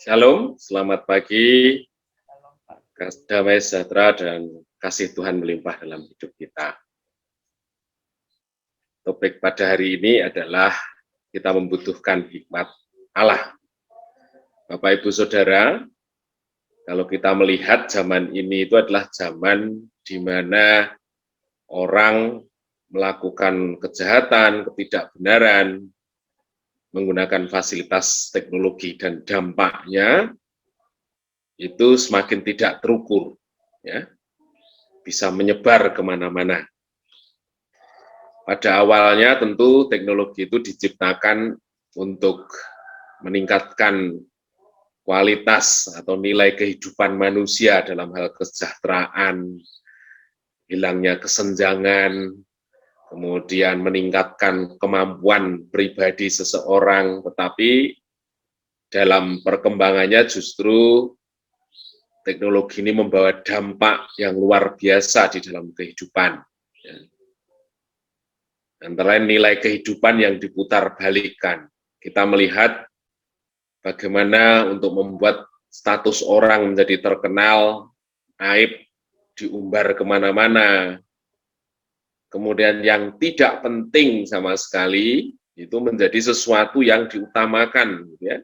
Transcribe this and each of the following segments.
Shalom, selamat pagi, damai sejahtera dan kasih Tuhan melimpah dalam hidup kita. Topik pada hari ini adalah kita membutuhkan hikmat Allah. Bapak Ibu Saudara, kalau kita melihat zaman ini itu adalah zaman di mana orang melakukan kejahatan, ketidakbenaran, menggunakan fasilitas teknologi dan dampaknya itu semakin tidak terukur, ya, bisa menyebar kemana-mana. Pada awalnya tentu teknologi itu diciptakan untuk meningkatkan kualitas atau nilai kehidupan manusia dalam hal kesejahteraan, hilangnya kesenjangan, kemudian meningkatkan kemampuan pribadi seseorang, tetapi dalam perkembangannya justru teknologi ini membawa dampak yang luar biasa di dalam kehidupan. Antara nilai kehidupan yang diputar balikan. Kita melihat bagaimana untuk membuat status orang menjadi terkenal, aib diumbar kemana-mana. Kemudian yang tidak penting sama sekali, itu menjadi sesuatu yang diutamakan. Ya.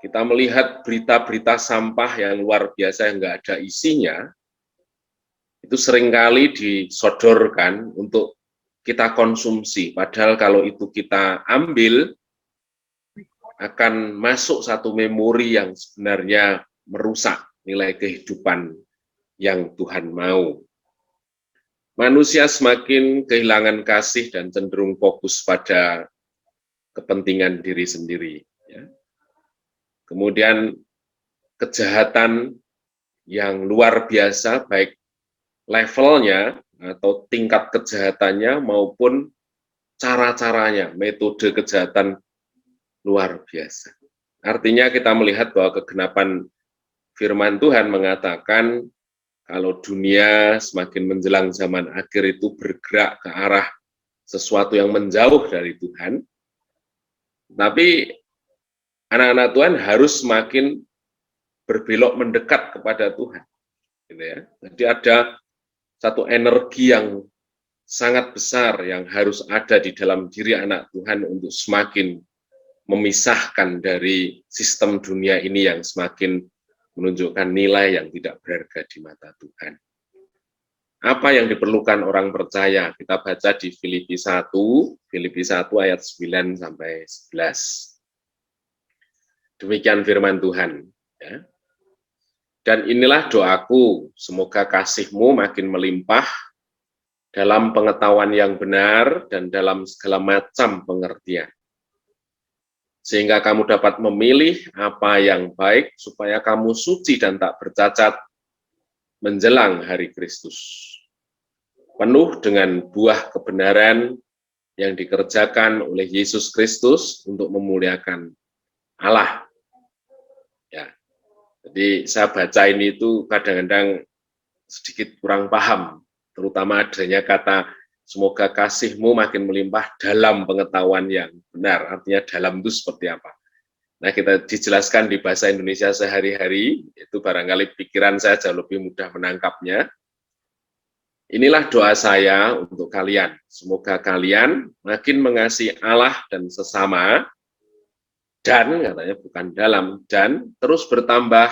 Kita melihat berita-berita sampah yang luar biasa yang nggak ada isinya, itu seringkali disodorkan untuk kita konsumsi. Padahal kalau itu kita ambil, akan masuk satu memori yang sebenarnya merusak nilai kehidupan yang Tuhan mau. Manusia semakin kehilangan kasih dan cenderung fokus pada kepentingan diri sendiri. Ya. Kemudian kejahatan yang luar biasa, baik levelnya atau tingkat kejahatannya maupun cara-caranya, metode kejahatan luar biasa. Artinya kita melihat bahwa kegenapan firman Tuhan mengatakan kalau dunia semakin menjelang zaman akhir itu bergerak ke arah sesuatu yang menjauh dari Tuhan, tapi anak-anak Tuhan harus semakin berbelok mendekat kepada Tuhan. Gitu ya. Jadi ada satu energi yang sangat besar yang harus ada di dalam diri anak Tuhan untuk semakin memisahkan dari sistem dunia ini yang semakin menunjukkan nilai yang tidak berharga di mata Tuhan. Apa yang diperlukan orang percaya? Kita baca di Filipi 1 ayat 9 sampai 11. Demikian firman Tuhan. Ya. Dan inilah doaku, semoga kasihmu makin melimpah dalam pengetahuan yang benar dan dalam segala macam pengertian. Sehingga kamu dapat memilih apa yang baik, supaya kamu suci dan tak bercacat menjelang hari Kristus. Penuh dengan buah kebenaran yang dikerjakan oleh Yesus Kristus untuk memuliakan Allah. Ya. Jadi saya baca ini itu kadang-kadang sedikit kurang paham, terutama adanya kata semoga kasihmu makin melimpah dalam pengetahuan yang benar. Artinya dalam itu seperti apa? Nah, kita dijelaskan di bahasa Indonesia sehari-hari, itu barangkali pikiran saya jauh lebih mudah menangkapnya. Inilah doa saya untuk kalian. Semoga kalian makin mengasihi Allah dan sesama, dan katanya bukan dalam, dan terus bertambah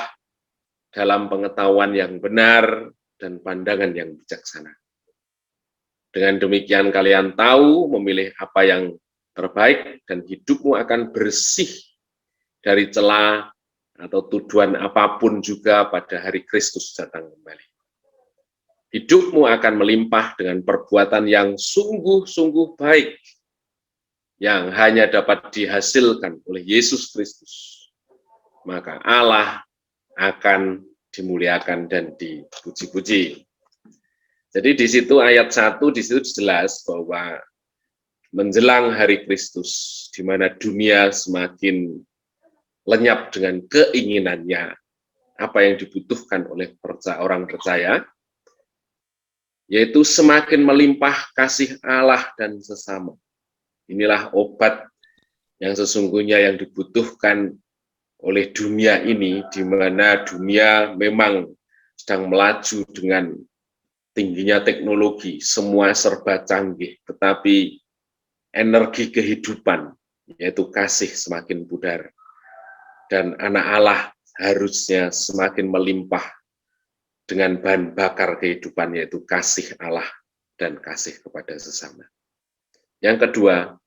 dalam pengetahuan yang benar dan pandangan yang bijaksana. Dengan demikian kalian tahu memilih apa yang terbaik dan hidupmu akan bersih dari celah atau tuduhan apapun juga pada hari Kristus datang kembali. Hidupmu akan melimpah dengan perbuatan yang sungguh-sungguh baik yang hanya dapat dihasilkan oleh Yesus Kristus. Maka Allah akan dimuliakan dan dipuji-puji. Jadi di situ ayat 1 di situ jelas bahwa menjelang hari Kristus, di mana dunia semakin lenyap dengan keinginannya, apa yang dibutuhkan oleh orang percaya, yaitu semakin melimpah kasih Allah dan sesama. Inilah obat yang sesungguhnya yang dibutuhkan oleh dunia ini, di mana dunia memang sedang melaju dengan tingginya teknologi, semua serba canggih, tetapi energi kehidupan, yaitu kasih, semakin pudar. Dan anak Allah harusnya semakin melimpah dengan bahan bakar kehidupan, yaitu kasih Allah dan kasih kepada sesama. Yang kedua,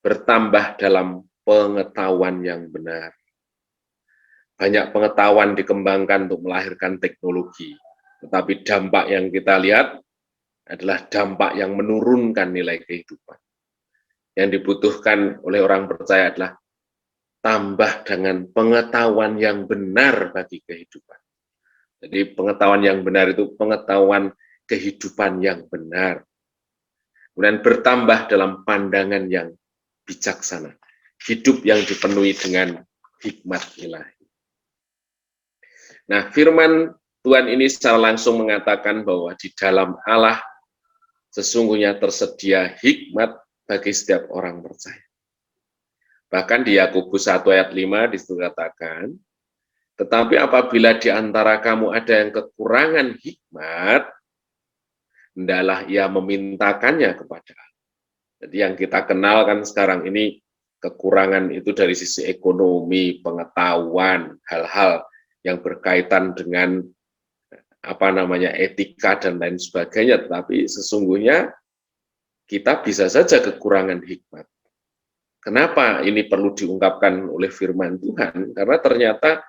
bertambah dalam pengetahuan yang benar. Banyak pengetahuan dikembangkan untuk melahirkan teknologi, tetapi dampak yang kita lihat adalah dampak yang menurunkan nilai kehidupan. Yang dibutuhkan oleh orang percaya adalah tambah dengan pengetahuan yang benar bagi kehidupan. Jadi pengetahuan yang benar itu pengetahuan kehidupan yang benar. Kemudian bertambah dalam pandangan yang bijaksana. Hidup yang dipenuhi dengan hikmat ilahi. Nah, firman Tuhan ini secara langsung mengatakan bahwa di dalam Allah sesungguhnya tersedia hikmat bagi setiap orang percaya. Bahkan di Yakobus 1 ayat 5 disitu katakan, tetapi apabila di antara kamu ada yang kekurangan hikmat, hendaklah ia memintakannya kepada Allah. Jadi yang kita kenal kan sekarang ini kekurangan itu dari sisi ekonomi, pengetahuan, hal-hal yang berkaitan dengan etika dan lain sebagainya, tetapi sesungguhnya kita bisa saja kekurangan hikmat. Kenapa ini perlu diungkapkan oleh firman Tuhan? Karena ternyata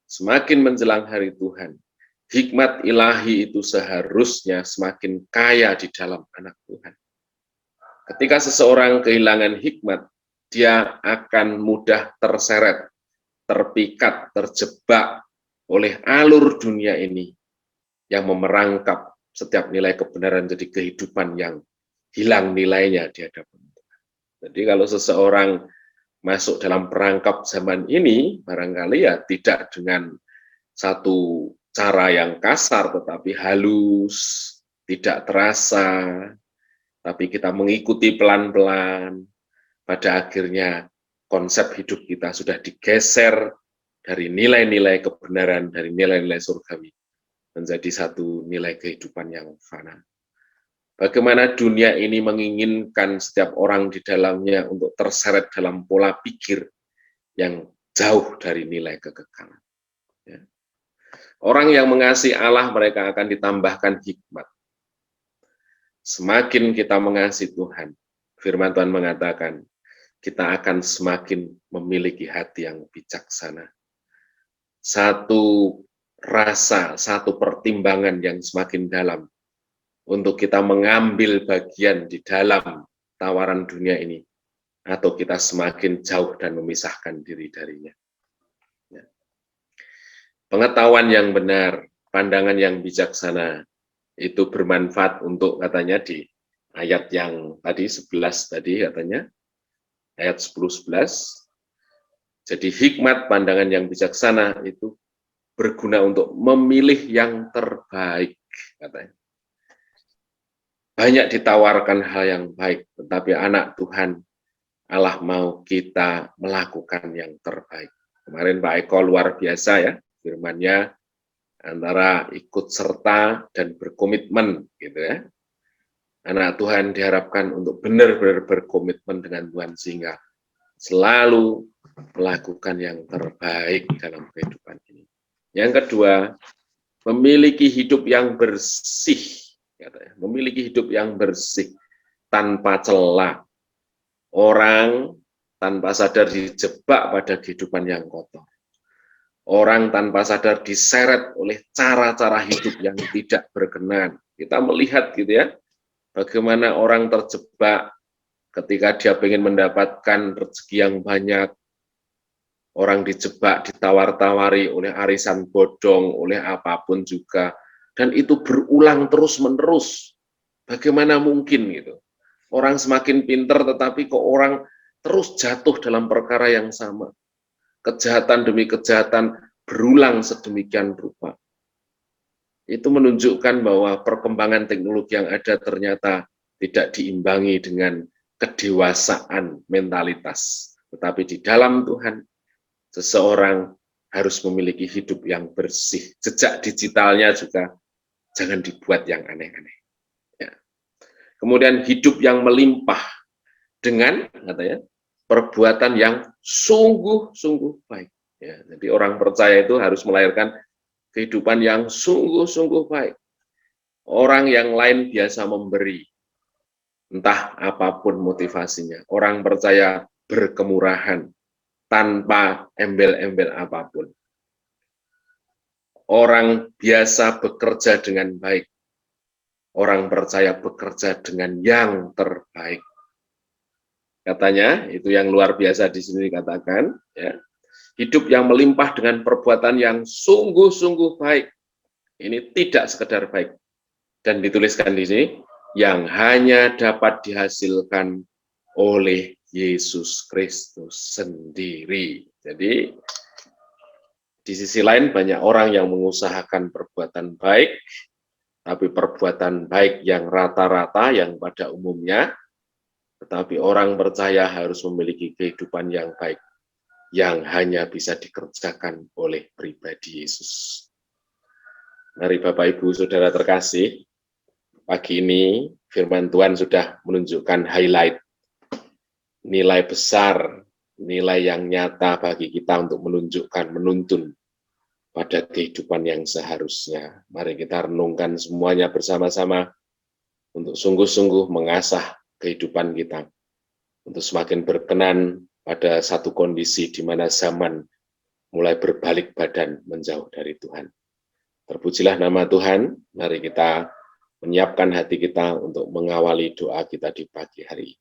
semakin menjelang hari Tuhan, hikmat ilahi itu seharusnya semakin kaya di dalam anak Tuhan. Ketika seseorang kehilangan hikmat, dia akan mudah terseret, terpikat, terjebak oleh alur dunia ini yang memerangkap setiap nilai kebenaran jadi kehidupan yang hilang nilainya di hadapan Tuhan. Jadi kalau seseorang masuk dalam perangkap zaman ini, barangkali ya tidak dengan satu cara yang kasar, tetapi halus, tidak terasa, tapi kita mengikuti pelan-pelan, pada akhirnya konsep hidup kita sudah digeser dari nilai-nilai kebenaran, dari nilai-nilai surgawi, menjadi satu nilai kehidupan yang fana. Bagaimana dunia ini menginginkan setiap orang di dalamnya untuk terseret dalam pola pikir yang jauh dari nilai kekekalan. Ya. Orang yang mengasihi Allah, mereka akan ditambahkan hikmat. Semakin kita mengasihi Tuhan, firman Tuhan mengatakan, kita akan semakin memiliki hati yang bijaksana. Satu rasa, satu pertimbangan yang semakin dalam untuk kita mengambil bagian di dalam tawaran dunia ini, atau kita semakin jauh dan memisahkan diri darinya. Ya. Pengetahuan yang benar, pandangan yang bijaksana, itu bermanfaat untuk katanya di ayat yang tadi 11 tadi katanya, ayat 10-11, jadi hikmat, pandangan yang bijaksana itu berguna untuk memilih yang terbaik, katanya. Banyak ditawarkan hal yang baik, tetapi anak Tuhan, Allah mau kita melakukan yang terbaik. Kemarin Pak Eko luar biasa ya, firman-Nya antara ikut serta dan berkomitmen, gitu ya. Anak Tuhan diharapkan untuk benar-benar berkomitmen dengan Tuhan, sehingga selalu melakukan yang terbaik dalam kehidupan ini. Yang kedua, memiliki hidup yang bersih, memiliki hidup yang bersih tanpa celah. Orang tanpa sadar dijebak pada kehidupan yang kotor. Orang tanpa sadar diseret oleh cara-cara hidup yang tidak berkenan. Kita melihat gitu ya, bagaimana orang terjebak ketika dia ingin mendapatkan rezeki yang banyak. Orang dijebak, ditawar-tawari oleh arisan bodong, oleh apapun juga. Dan itu berulang terus-menerus. Bagaimana mungkin gitu? Orang semakin pintar, tetapi kok orang terus jatuh dalam perkara yang sama. Kejahatan demi kejahatan berulang sedemikian rupa. Itu menunjukkan bahwa perkembangan teknologi yang ada ternyata tidak diimbangi dengan kedewasaan mentalitas. Tetapi di dalam Tuhan, seseorang harus memiliki hidup yang bersih. Jejak digitalnya juga jangan dibuat yang aneh-aneh. Ya. Kemudian hidup yang melimpah dengan katanya perbuatan yang sungguh-sungguh baik. Ya, jadi orang percaya itu harus melahirkan kehidupan yang sungguh-sungguh baik. Orang yang lain biasa memberi, entah apapun motivasinya. Orang percaya berkemurahan tanpa embel-embel apapun. Orang biasa bekerja dengan baik. Orang percaya bekerja dengan yang terbaik. Katanya, itu yang luar biasa di sini dikatakan, ya. Hidup yang melimpah dengan perbuatan yang sungguh-sungguh baik. Ini tidak sekedar baik. Dan dituliskan di sini, yang hanya dapat dihasilkan oleh Yesus Kristus sendiri. Jadi, di sisi lain banyak orang yang mengusahakan perbuatan baik, tapi perbuatan baik yang rata-rata, yang pada umumnya, tetapi orang percaya harus memiliki kehidupan yang baik, yang hanya bisa dikerjakan oleh pribadi Yesus. Mari Bapak Ibu Saudara terkasih, pagi ini firman Tuhan sudah menunjukkan highlight, nilai besar, nilai yang nyata bagi kita untuk menunjukkan, menuntun pada kehidupan yang seharusnya. Mari kita renungkan semuanya bersama-sama untuk sungguh-sungguh mengasah kehidupan kita, untuk semakin berkenan pada satu kondisi di mana zaman mulai berbalik badan menjauh dari Tuhan. Terpujilah nama Tuhan, mari kita menyiapkan hati kita untuk mengawali doa kita di pagi hari.